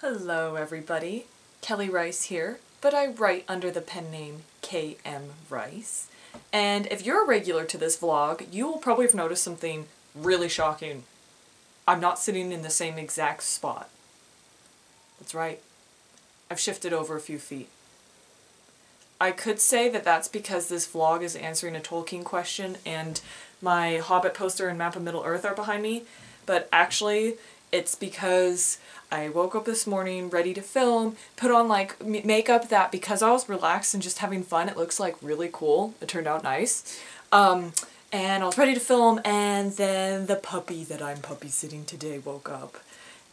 Hello everybody, Kelly Rice here, but I write under the pen name K.M. Rice. And if you're a regular to this vlog, you will probably have noticed something really shocking. I'm not sitting in the same exact spot. That's right, I've shifted over a few feet. I could say that that's because this vlog is answering a Tolkien question and my Hobbit poster and map of Middle-earth are behind me, but actually it's because I woke up this morning ready to film, put on like makeup that because I was relaxed and just having fun, it looks like really cool. It turned out nice. And I was ready to film, and then the puppy that I'm puppy sitting today woke up.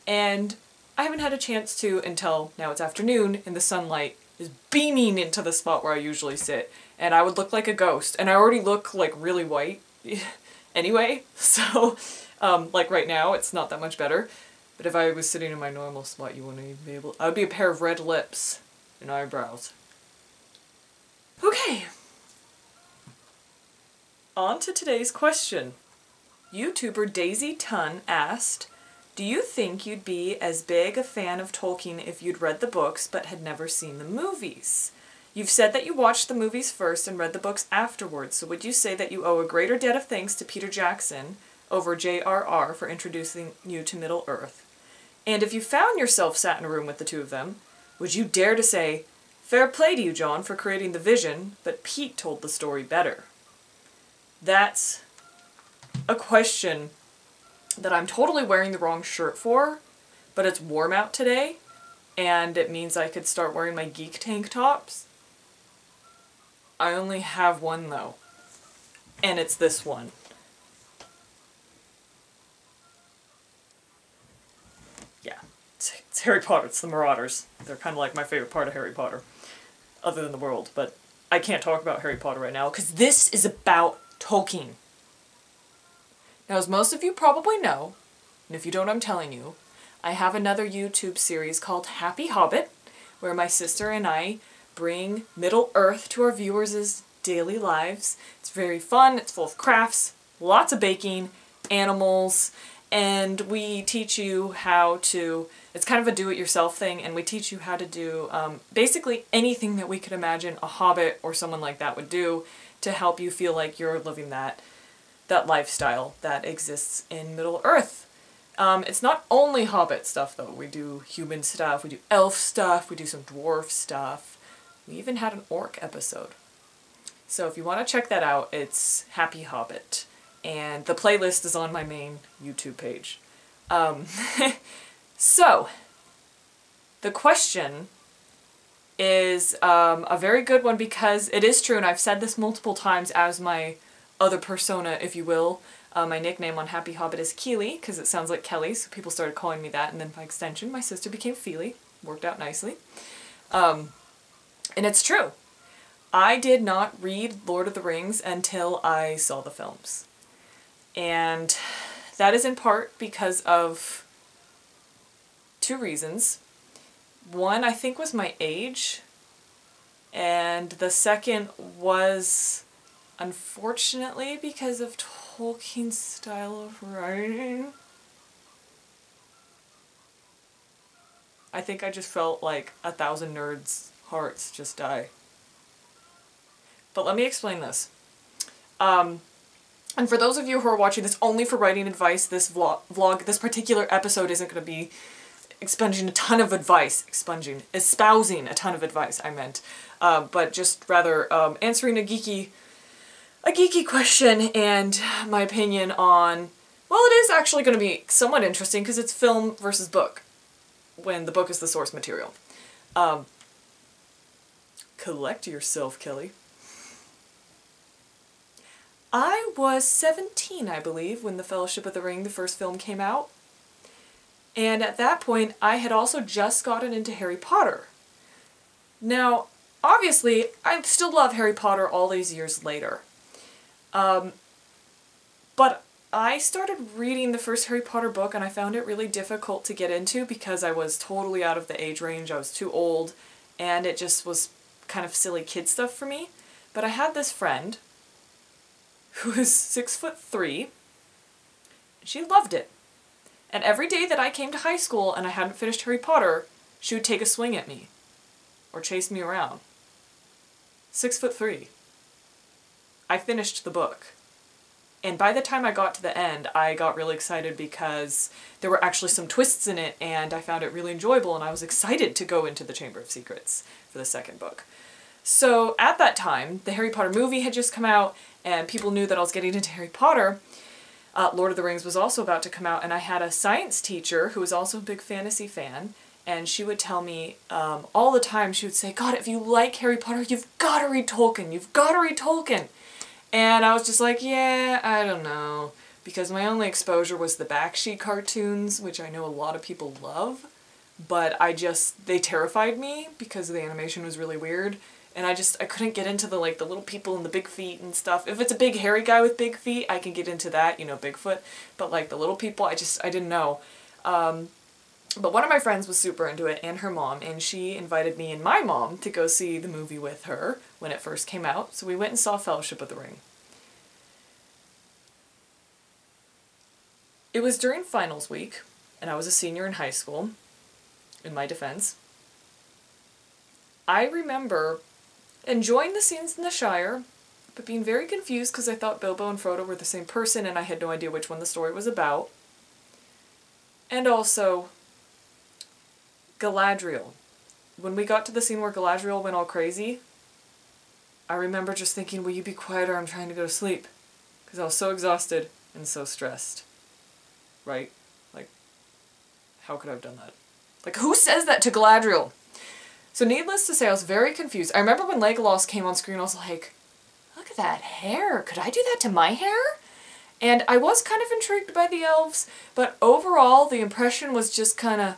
And I haven't had a chance to until now it's afternoon and the sunlight is beaming into the spot where I usually sit. And I would look like a ghost. And I already look like really white anyway. So like right now it's not that much better. But if I was sitting in my normal spot, you wouldn't even be able... I would be a pair of red lips and eyebrows. Okay. On to today's question. YouTuber Daisy Tun asked, do you think you'd be as big a fan of Tolkien if you'd read the books but had never seen the movies? You've said that you watched the movies first and read the books afterwards, so would you say that you owe a greater debt of thanks to Peter Jackson over J.R.R. for introducing you to Middle-earth? And if you found yourself sat in a room with the two of them, would you dare to say, fair play to you, John, for creating the vision, but Pete told the story better? That's a question that I'm totally wearing the wrong shirt for, but it's warm out today, and it means I could start wearing my geek tank tops. I only have one though, and it's this one. Yeah, it's Harry Potter, it's the Marauders. They're kind of like my favorite part of Harry Potter, other than the world, but I can't talk about Harry Potter right now, because this is about Tolkien. Now, as most of you probably know, and if you don't, I'm telling you, I have another YouTube series called Happy Hobbit, where my sister and I bring Middle-earth to our viewers' daily lives. It's very fun, it's full of crafts, lots of baking, animals, and we teach you how to, it's kind of a do-it-yourself thing, and we teach you how to do basically anything that we could imagine a hobbit or someone like that would do to help you feel like you're living that lifestyle that exists in Middle-earth. It's not only hobbit stuff though. We do human stuff, we do elf stuff, we do some dwarf stuff. We even had an orc episode. So if you want to check that out, it's Happy Hobbit. And the playlist is on my main YouTube page. So, the question is a very good one because it is true, and I've said this multiple times as my other persona, if you will. My nickname on Happy Hobbit is Keely, because it sounds like Kelly, so people started calling me that, and then by extension, my sister became Feely. Worked out nicely. And it's true. I did not read Lord of the Rings until I saw the films. And that is in part because of two reasons. One, I think, was my age, and the second was, unfortunately, because of Tolkien's style of writing. I think I just felt like 1,000 nerds' hearts just die. But let me explain this. And for those of you who are watching this only for writing advice, this vlog, this particular episode isn't going to be espousing a ton of advice, I meant, but just rather answering a geeky question and my opinion on, well, it is actually going to be somewhat interesting because it's film versus book, when the book is the source material. Collect yourself, Kelly. I was 17, I believe, when The Fellowship of the Ring, the first film, came out. And at that point, I had also just gotten into Harry Potter. Now, obviously, I still love Harry Potter all these years later. But I started reading the first Harry Potter book and I found it really difficult to get into because I was totally out of the age range, I was too old, and it just was kind of silly kid stuff for me. But I had this friend who was 6'3", and she loved it. And every day that I came to high school and I hadn't finished Harry Potter, she would take a swing at me or chase me around. 6'3". I finished the book. And by the time I got to the end, I got really excited because there were actually some twists in it and I found it really enjoyable and I was excited to go into the Chamber of Secrets for the second book. So at that time, the Harry Potter movie had just come out and people knew that I was getting into Harry Potter. Lord of the Rings was also about to come out and I had a science teacher who was also a big fantasy fan, and she would tell me all the time, she would say, God, if you like Harry Potter, you've got to read Tolkien, you've got to read Tolkien. And I was just like, yeah, I don't know, because my only exposure was the Bakshi cartoons, which I know a lot of people love, but they terrified me because the animation was really weird, and I couldn't get into the little people and the big feet and stuff. If it's a big hairy guy with big feet, I can get into that, you know, Bigfoot, but the little people, I didn't know. But one of my friends was super into it, and her mom, and she invited me and my mom to go see the movie with her when it first came out, so we went and saw Fellowship of the Ring. It was during finals week, and I was a senior in high school, in my defense. I remember enjoying the scenes in the Shire, but being very confused because I thought Bilbo and Frodo were the same person and I had no idea which one the story was about. And also, Galadriel. When we got to the scene where Galadriel went all crazy, I remember just thinking, will you be quiet or I'm trying to go to sleep? Because I was so exhausted and so stressed. Right? How could I have done that? Who says that to Galadriel? So needless to say, I was very confused. I remember when Legolas came on screen, I was like, look at that hair. Could I do that to my hair? And I was kind of intrigued by the elves, but overall the impression was just kind of...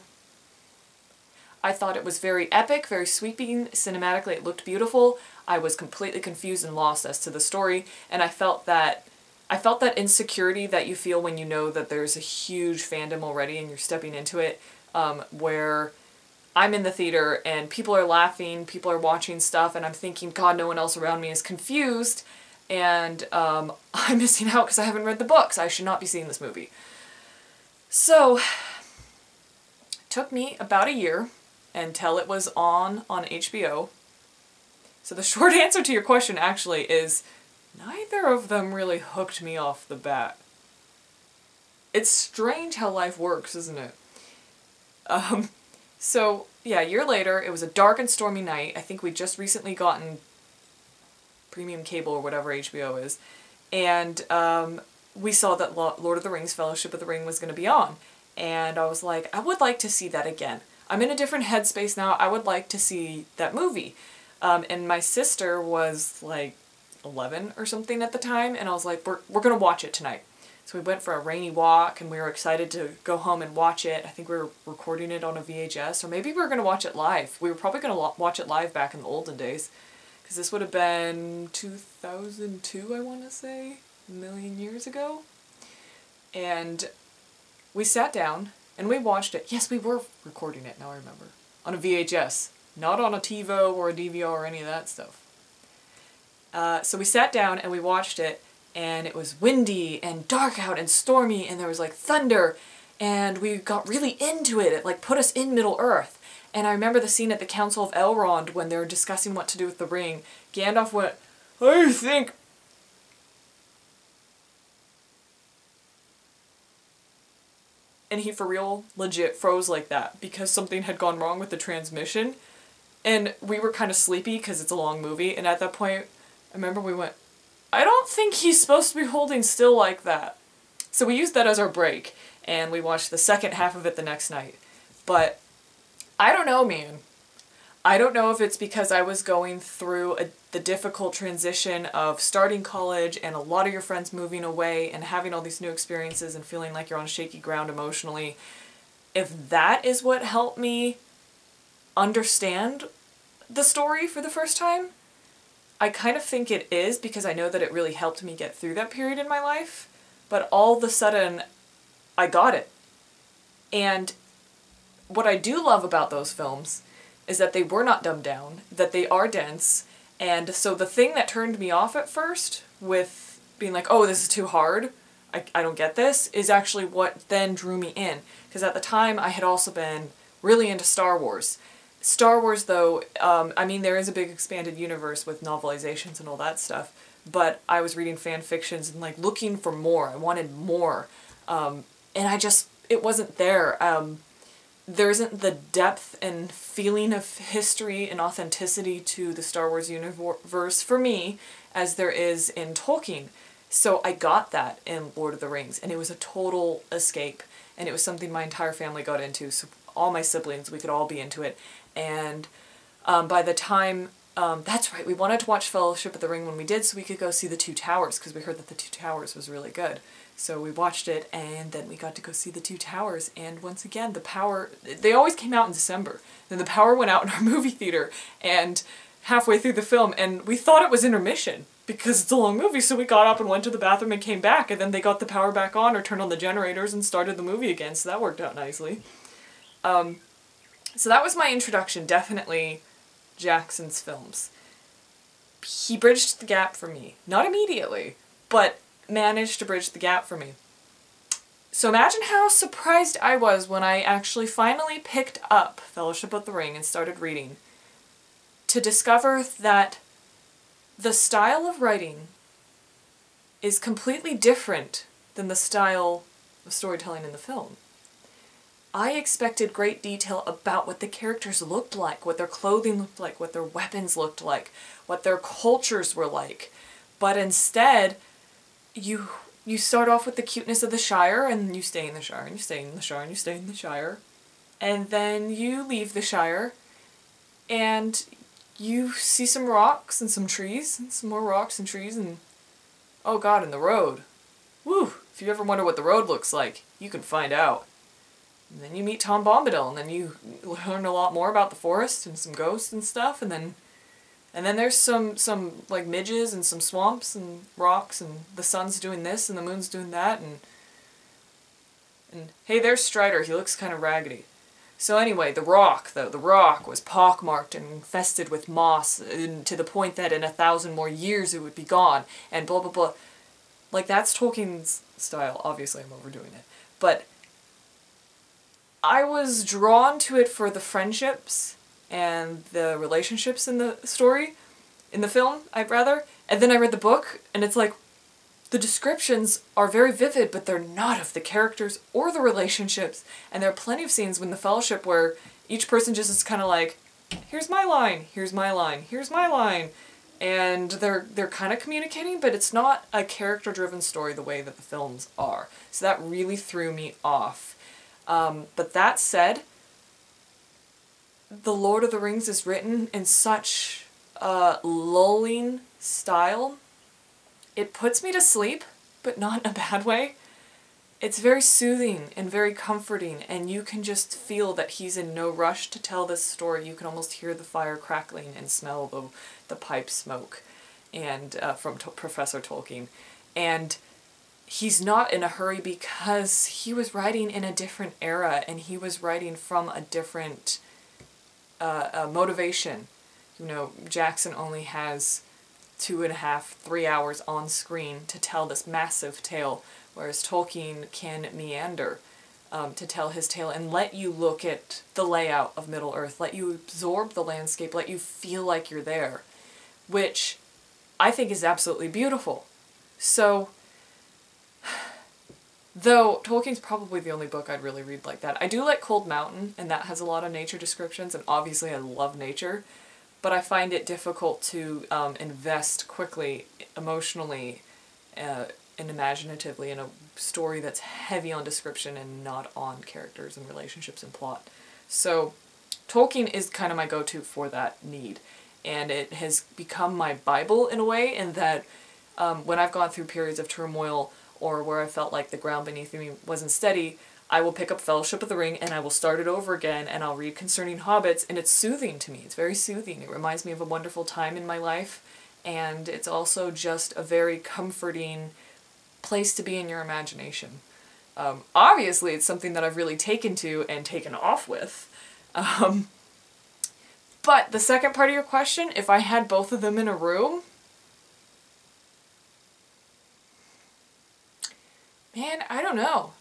I thought it was very epic, very sweeping, cinematically it looked beautiful. I was completely confused and lost as to the story, and I felt that insecurity that you feel when you know that there's a huge fandom already and you're stepping into it, where I'm in the theater and people are laughing, people are watching stuff, and I'm thinking, God, no one else around me is confused, and I'm missing out because I haven't read the books. I should not be seeing this movie. So, it took me about a year until it was on HBO. So the short answer to your question actually is neither of them really hooked me off the bat. It's strange how life works, isn't it? So yeah, a year later, it was a dark and stormy night. I think we'd just recently gotten premium cable or whatever HBO is, and we saw that Lord of the Rings Fellowship of the Ring was going to be on, and I was like, I would like to see that again. I'm in a different headspace now. I would like to see that movie. And my sister was 11 or something at the time, and I was like, we're going to watch it tonight. So we went for a rainy walk, and we were excited to go home and watch it. I think we were recording it on a VHS, or maybe we were going to watch it live. We were probably going to watch it live back in the olden days, because this would have been 2002, I want to say, a million years ago. And we sat down, and we watched it. Yes, we were recording it, now I remember. On a VHS. Not on a TiVo or a DVR or any of that stuff. So we sat down and we watched it, and it was windy and dark out and stormy, and there was thunder, and we got really into it. It put us in Middle Earth. And I remember the scene at the Council of Elrond when they were discussing what to do with the ring. Gandalf went, I think... And he for real legit froze like that because something had gone wrong with the transmission. And we were kind of sleepy because it's a long movie, and at that point, I remember we went, I don't think he's supposed to be holding still like that. So we used that as our break, and we watched the second half of it the next night. But I don't know, man. I don't know if it's because I was going through the difficult transition of starting college and a lot of your friends moving away and having all these new experiences and feeling like you're on shaky ground emotionally. If that is what helped me understand the story for the first time, I kind of think it is, because I know that it really helped me get through that period in my life, but all of a sudden I got it. And what I do love about those films is that they were not dumbed down, that they are dense, and so the thing that turned me off at first with being like, oh, this is too hard, I don't get this, is actually what then drew me in. Because at the time I had also been really into Star Wars. Star Wars, though, I mean, there is a big expanded universe with novelizations and all that stuff, but I was reading fan fictions and, like, looking for more. I wanted more. And it wasn't there. There isn't the depth and feeling of history and authenticity to the Star Wars universe for me as there is in Tolkien. So I got that in Lord of the Rings, and it was a total escape, and it was something my entire family got into, so all my siblings, we could all be into it. And by the time, that's right, we wanted to watch Fellowship of the Ring when we did so we could go see The Two Towers, because we heard that The Two Towers was really good. So we watched it, and then we got to go see The Two Towers, and once again, they always came out in December. Then the power went out in our movie theater, and halfway through the film, and we thought it was intermission, because it's a long movie, so we got up and went to the bathroom and came back, and then they got the power back on or turned on the generators and started the movie again, so that worked out nicely. So that was my introduction, definitely Jackson's films. He bridged the gap for me. Not immediately, but managed to bridge the gap for me. So imagine how surprised I was when I actually finally picked up Fellowship of the Ring and started reading, to discover that the style of writing is completely different than the style of storytelling in the film. I expected great detail about what the characters looked like, what their clothing looked like, what their weapons looked like, what their cultures were like. But instead, you start off with the cuteness of the Shire, and you stay in the Shire, and you stay in the Shire, and you stay in the Shire. And then you leave the Shire, and you see some rocks and some trees, and some more rocks and trees, and oh god, and the road. Woo! If you ever wonder what the road looks like, you can find out. And then you meet Tom Bombadil, and then you learn a lot more about the forest and some ghosts and stuff, and then there's some like midges and some swamps and rocks, and the sun's doing this and the moon's doing that, and hey, there's Strider, he looks kind of raggedy. So anyway, the rock was pockmarked and infested with moss, to the point that in 1,000 more years it would be gone, and blah blah blah. Like, that's Tolkien's style. Obviously I'm overdoing it, but I was drawn to it for the friendships and the relationships in the story, in the film, and then I read the book, and it's like, the descriptions are very vivid, but they're not of the characters or the relationships, and there are plenty of scenes in the Fellowship where each person just is kind of like, here's my line, here's my line, here's my line, and they're kind of communicating, but it's not a character-driven story the way that the films are, so that really threw me off. But that said, The Lord of the Rings is written in such a lulling style. It puts me to sleep, but not in a bad way. It's very soothing and very comforting, and you can just feel that he's in no rush to tell this story. You can almost hear the fire crackling and smell the pipe smoke and from Professor Tolkien. And he's not in a hurry because he was writing in a different era, and he was writing from a different motivation. You know, Jackson only has 2.5, 3 hours on screen to tell this massive tale, whereas Tolkien can meander to tell his tale and let you look at the layout of Middle-earth, let you absorb the landscape, let you feel like you're there, which I think is absolutely beautiful. So, though Tolkien's probably the only book I'd really read like that. I do like Cold Mountain, and that has a lot of nature descriptions, and obviously I love nature, but I find it difficult to invest quickly, emotionally, and imaginatively in a story that's heavy on description and not on characters and relationships and plot. So Tolkien is kind of my go-to for that need, and it has become my Bible in a way, in that when I've gone through periods of turmoil or where I felt like the ground beneath me wasn't steady, I will pick up Fellowship of the Ring and I will start it over again, and I'll read Concerning Hobbits, and it's soothing to me. It's very soothing. It reminds me of a wonderful time in my life, and it's also just a very comforting place to be in your imagination. Obviously, it's something that I've really taken to and taken off with. But the second part of your question, if I had both of them in a room, man, I don't know.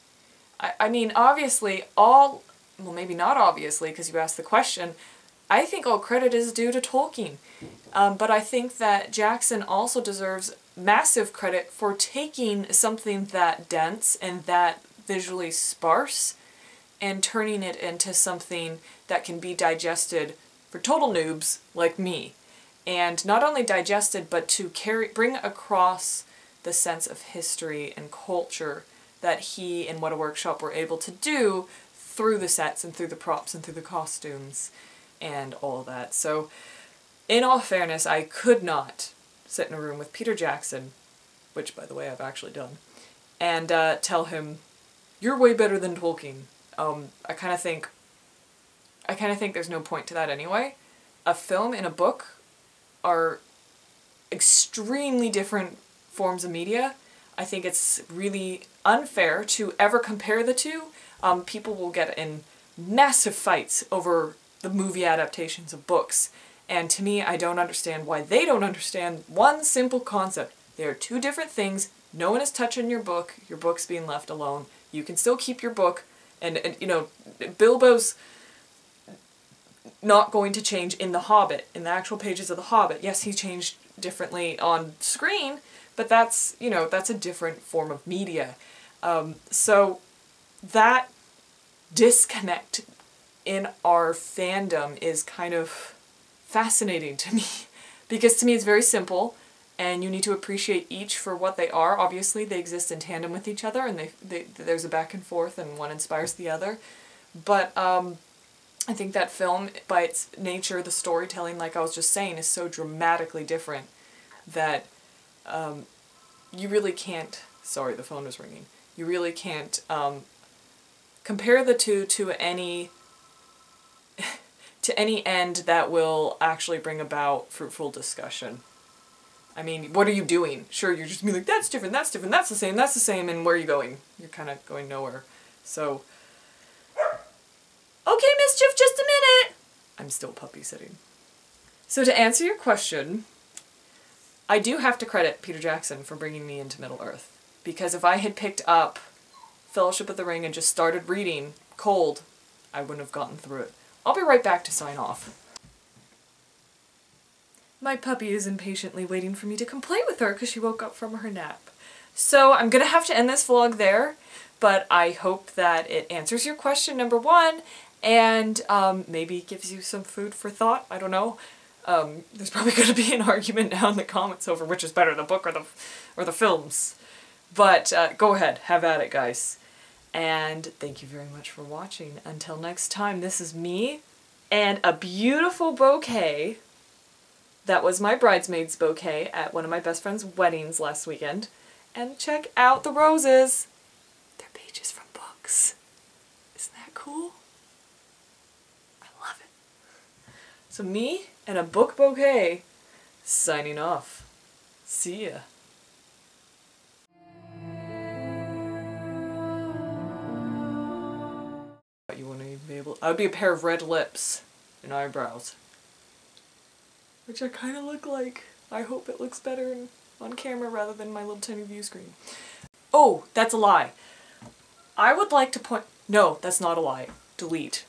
I mean, obviously, all well, maybe not obviously because you asked the question, I think all credit is due to Tolkien. But I think that Jackson also deserves massive credit for taking something that dense and that visually sparse and turning it into something that can be digested for total noobs like me. And not only digested, but to bring across the sense of history and culture that he and What a Workshop were able to do through the sets and through the props and through the costumes and all that. So, in all fairness, I could not sit in a room with Peter Jackson, which, by the way, I've actually done, and tell him, "You're way better than Tolkien." I kind of think there's no point to that anyway. A film and a book are extremely different forms of media. I think it's really unfair to ever compare the two. People will get in massive fights over the movie adaptations of books. And to me, I don't understand why they don't understand one simple concept. They are two different things. No one is touching your book's being left alone. You can still keep your book, and you know, Bilbo's not going to change in The Hobbit, in the actual pages of The Hobbit. Yes, he changed differently on screen, but that's, you know, that's a different form of media. So that disconnect in our fandom is kind of fascinating to me, because to me it's very simple, and you need to appreciate each for what they are. Obviously they exist in tandem with each other, and there's a back and forth, and one inspires the other. But I think that film, by its nature, the storytelling, like I was just saying, is so dramatically different that you really can't, sorry, the phone was ringing, you really can't compare the two to any end that will actually bring about fruitful discussion. I mean, what are you doing? Sure, you're just being like, that's different, that's different, that's the same, and where are you going? You're kind of going nowhere. So, okay, Mischief, just a minute! I'm still puppy sitting. So to answer your question, I do have to credit Peter Jackson for bringing me into Middle-earth. Because if I had picked up Fellowship of the Ring and just started reading cold, I wouldn't have gotten through it. I'll be right back to sign off. My puppy is impatiently waiting for me to come play with her because she woke up from her nap. So I'm gonna have to end this vlog there, but I hope that it answers your question number one, and maybe gives you some food for thought. I don't know. There's probably gonna be an argument now in the comments over which is better, the book or the films. But go ahead, have at it, guys. And thank you very much for watching. Until next time, this is me and a beautiful bouquet. That was my bridesmaid's bouquet at one of my best friend's weddings last weekend. And check out the roses. They're pages from books. Isn't that cool? I love it. So me and a book bouquet signing off. See ya. You wouldn't even be able. I would be a pair of red lips and eyebrows, which I kind of look like. I hope it looks better on camera rather than my little tiny view screen. Oh, that's a lie. I would like to point. No, that's not a lie. Delete.